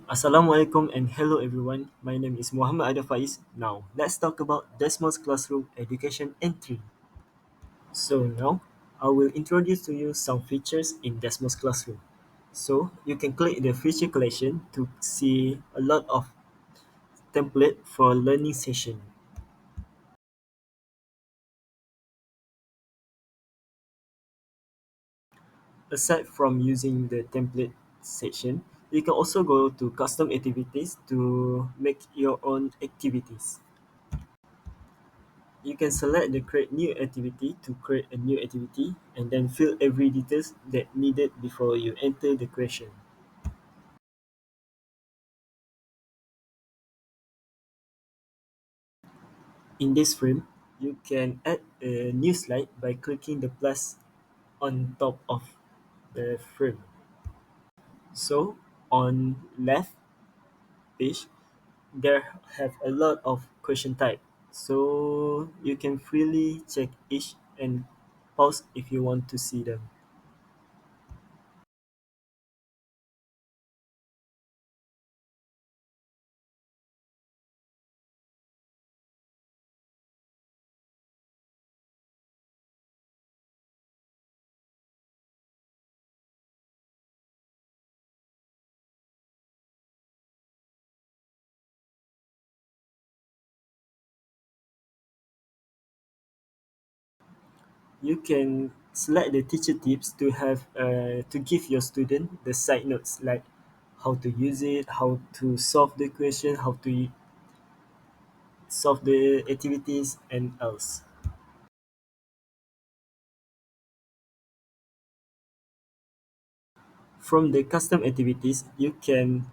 Assalamualaikum and hello everyone. My name is Muhammad Adafais. Now, let's talk about Desmos Classroom Education Entry. So now, I will introduce to you some features in Desmos Classroom. So, you can click the feature collection to see a lot of template for learning session. Aside from using the template section, you can also go to custom activities to make your own activities. You can select the create new activity to create a new activity and then fill every details that needed before you enter the question. In this frame, you can add a new slide by clicking the plus on top of the frame. So on left page, there have a lot of question type. So you can freely check each and pause if you want to see them. You can select the teacher tips to have to give your student the side notes like how to use it, how to solve the question, how to solve the activities and else. From the custom activities, you can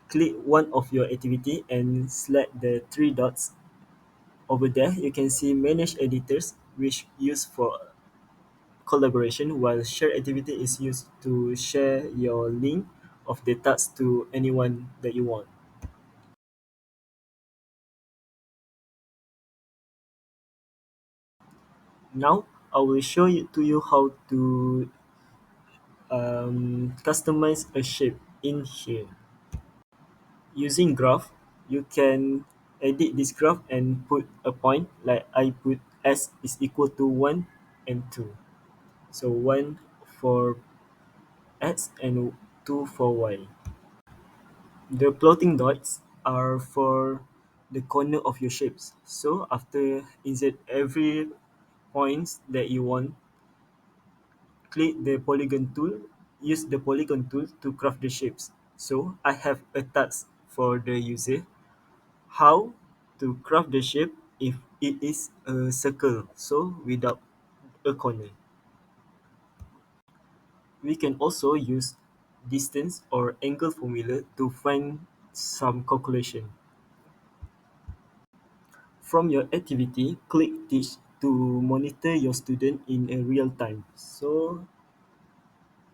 click one of your activity and select the three dots. Over there, you can see manage editors, which used for collaboration, while share activity is used to share your link of the task to anyone that you want. Now, I will show to you how to customize a shape in here. Using graph, you can edit this graph and put a point like I put s is equal to 1 and 2. So 1 for x and 2 for y. The plotting dots are for the corner of your shapes. So after insert every points that you want, click the polygon tool, use the polygon tool to craft the shapes. So I have a task for the user how to craft the shape if it is a circle, so without a corner. We can also use distance or angle formula to find some calculation. From your activity, click Teach to monitor your student in a real time. So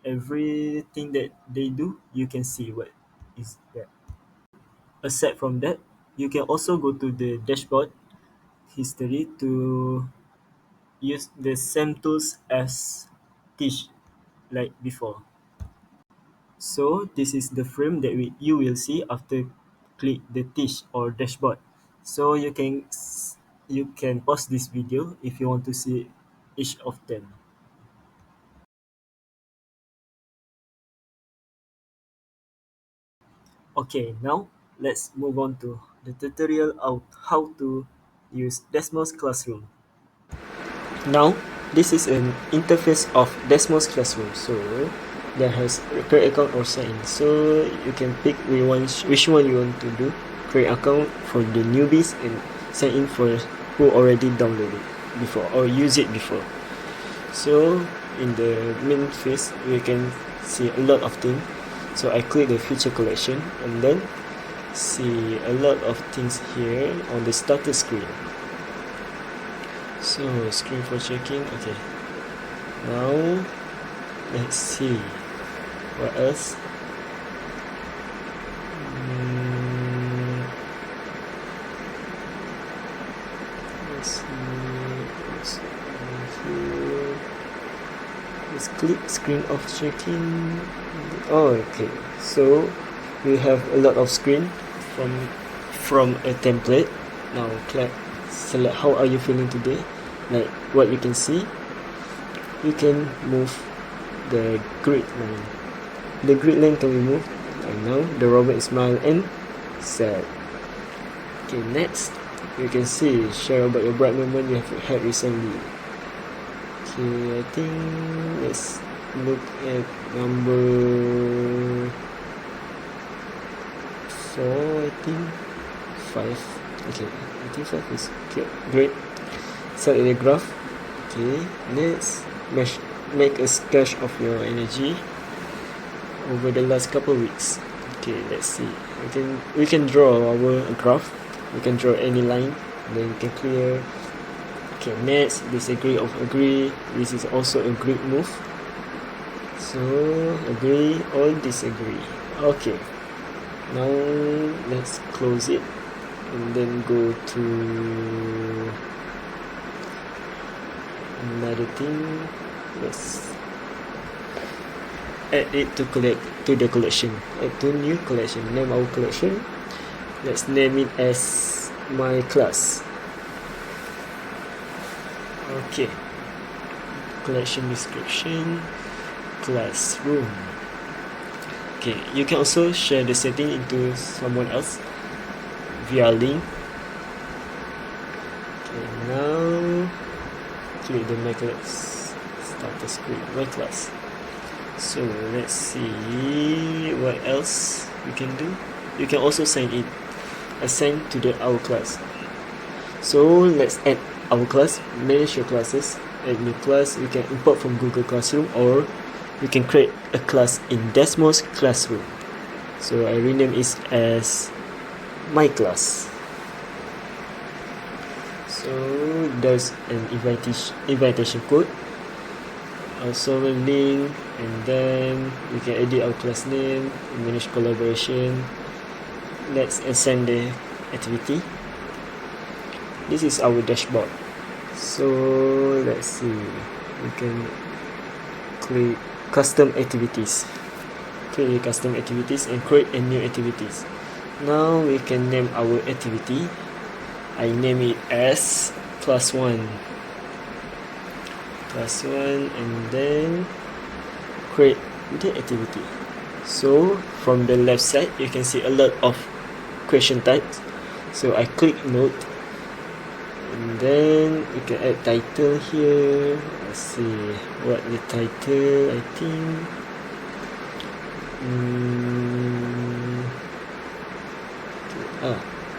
everything that they do, you can see what is that. Aside from that, you can also go to the dashboard history to use the same tools as Teach like before. So this is the frame that you will see after click the Teach or dashboard. So you can pause this video if you want to see each of them. Okay, now let's move on to the tutorial of how to use Desmos Classroom. Now, this is an interface of Desmos Classroom. So, that has create account or sign in. So, you can pick which one you want to do. Create account for the newbies and sign in for who already downloaded before or use it before. So, in the main face, we can see a lot of things. So, I click the feature collection and then see a lot of things here on the starter screen. So screen for checking. Okay. Now let's see what else. Mm, let's see. Here. Let's click screen of checking. Oh, okay. So we have a lot of screen from a template. Now select how are you feeling today. Like what you can see, you can move the grid line. The grid line can be moved, and now the robot is smile and sad. Okay, next you can see share about your bright moment you have had recently. Okay, I think let's look at number 4. I think 5. Okay, I think 5 is okay. Great. Start the graph. Okay, next make a sketch of your energy over the last couple weeks. Okay, let's see. We can draw our graph. We can draw any line, then we can clear. Okay, next disagree or agree. This is also a grid move. So agree or disagree. Okay, now let's close it and then go to another thing. Let's add it to the collection. Add to new collection. Name our collection. Let's name it as my class. Okay. Collection description. Classroom. Okay, you can also share the setting into someone else via link. Okay, now click the my class starter screen. My class. So let's see what else we can do. You can also assign to our class. So let's add our class, manage your classes, add new class. You can import from Google Classroom, or you can create a class in Desmos Classroom. So I rename it as my class. So there's an invitation code, also a link, and then we can edit our class name, manage collaboration. Let's assign the activity. This is our dashboard. So let's see, we can click custom activities. Create custom activities and create a new activities. Now we can name our activity. I name it as class 1, and then create the activity. So from the left side you can see a lot of question types. So I click note, and then you can add title here. Let's see what the title. I think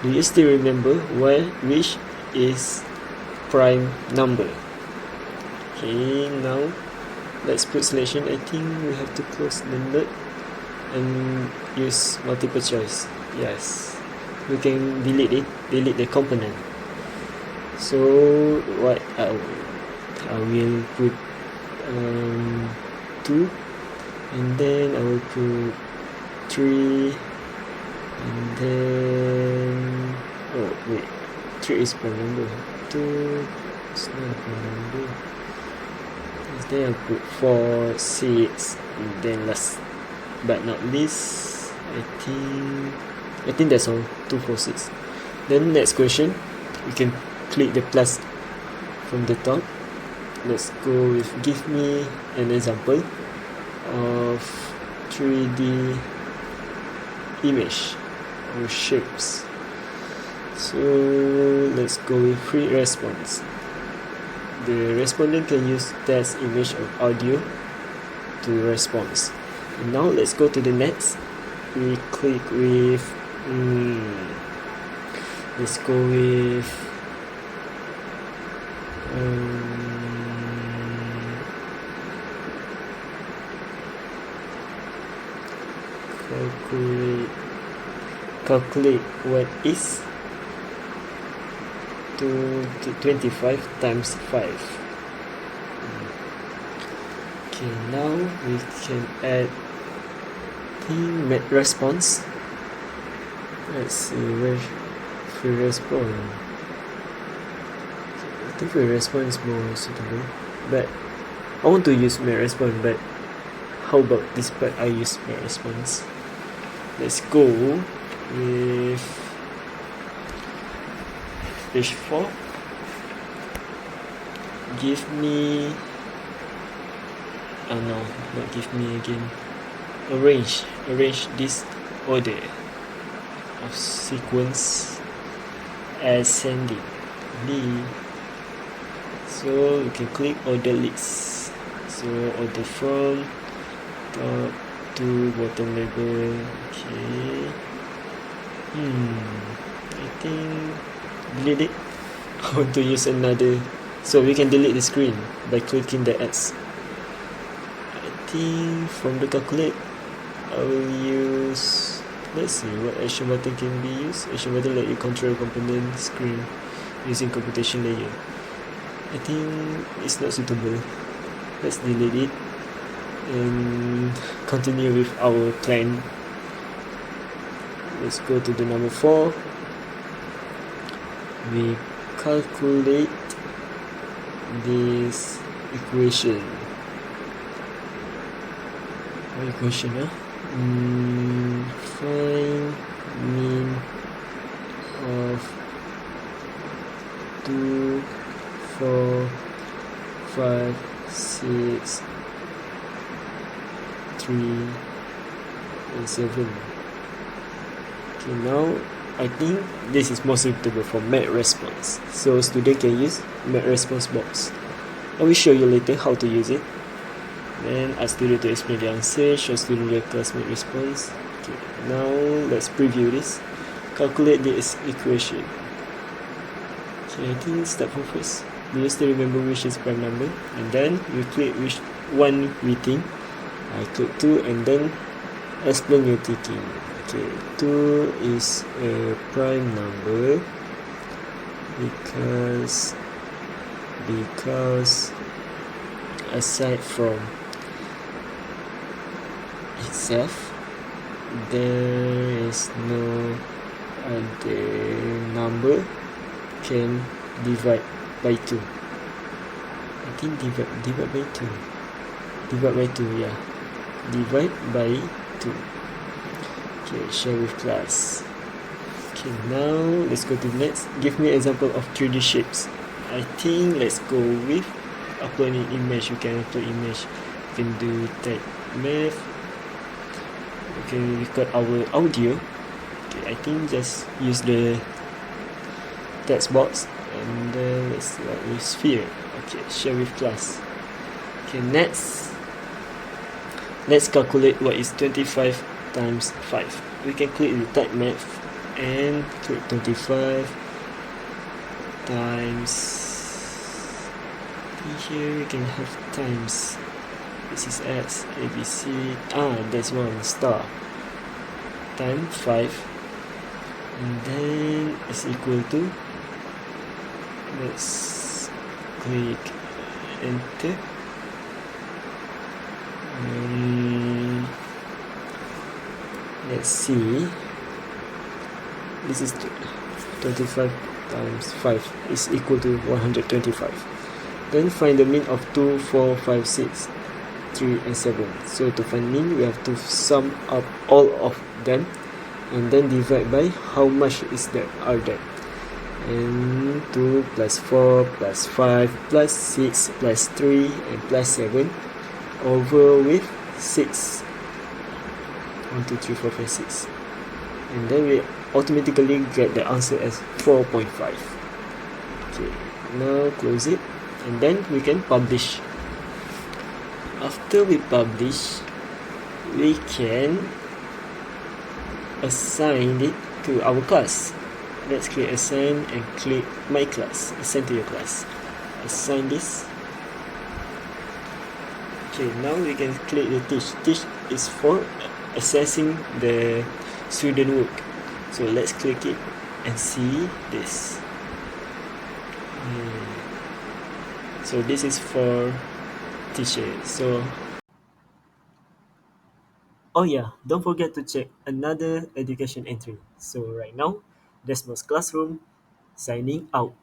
do you still remember which is prime number? Okay, now let's put selection. I think we have to close the note and use multiple choice. Yes, we can delete the component. So what I will put 2, and then I will put 3, and then 3 is prime number, 2 is not prime number. Then I'll put 4, 6, and then last but not least, I think that's all. 2, 4, 6. Then next question, we can click the plus from the top. Let's go with give me an example of 3D image or shapes. So let's go with free response. The respondent can use text, image, or audio to respond. And now let's go to the next. We click with let's go with calculate what is 25 times 5. Okay, now we can add the response. Let's see where free response. I think free response is more suitable, but I want to use my response. But how about this part? I use my response. Let's go with page 4. Give me, oh no, not give me again. Arrange this order of sequence ascending. So you can click order list. So order from top to bottom label. Okay. I think delete it. I want to use another. So we can delete the screen by clicking the X. I think from the calculate, I will use. Let's see what action button can be used. Action button let you control component screen using computation layer. I think it's not suitable. Let's delete it and continue with our plan. Let's go to the number 4. We calculate this equation. What equation? Find mean of 2, 4, 5, 6, 3, and 7. Okay, now I think this is more suitable for math response. So student can use math response box. I will show you later how to use it. Then ask student to explain the answer, show student the classmate response. Okay, now let's preview this. Calculate this equation. Okay, I think start from first. Do you still remember which is prime number? And then you click which one we think. I click 2 and then explain your thinking. Okay, 2 is a prime number because aside from itself there is no other number can divide by 2. I think divide by 2. Divide by 2, yeah. Divide by 2. Okay, share with class. Okay, now let's go to the next. Give me an example of 3D shapes. I think let's go with uploading image. You can upload image. You can do type math. You can record our audio. Okay, I think just use the text box and then let's start with sphere. Okay, share with class. Okay, next let's calculate what is 25 times 5. We can click the type math and click 25 times. Here we can have times. This is x, abc. That's one star times 5, and then it's equal to. Let's click enter. Let's see. This is 25 times 5 is equal to 125. Then find the mean of 2, 4, 5, 6, 3, and 7. So to find mean, we have to sum up all of them and then divide by how much is there are there. And 2 plus 4 plus 5 plus 6 plus 3 and plus 7 over with 6. 1, 2, 3, 4, 5, 6. And then we automatically get the answer as 4.5. Okay, now close it and then we can publish. After we publish, we can assign it to our class. Let's click assign and click my class. Assign to your class. Assign this. Okay, now we can click the teach. Teach is for assessing the student work. So let's click it and see this. So this is for teacher. So oh yeah, don't forget to check another education entry. So right now, Desmos Classroom signing out.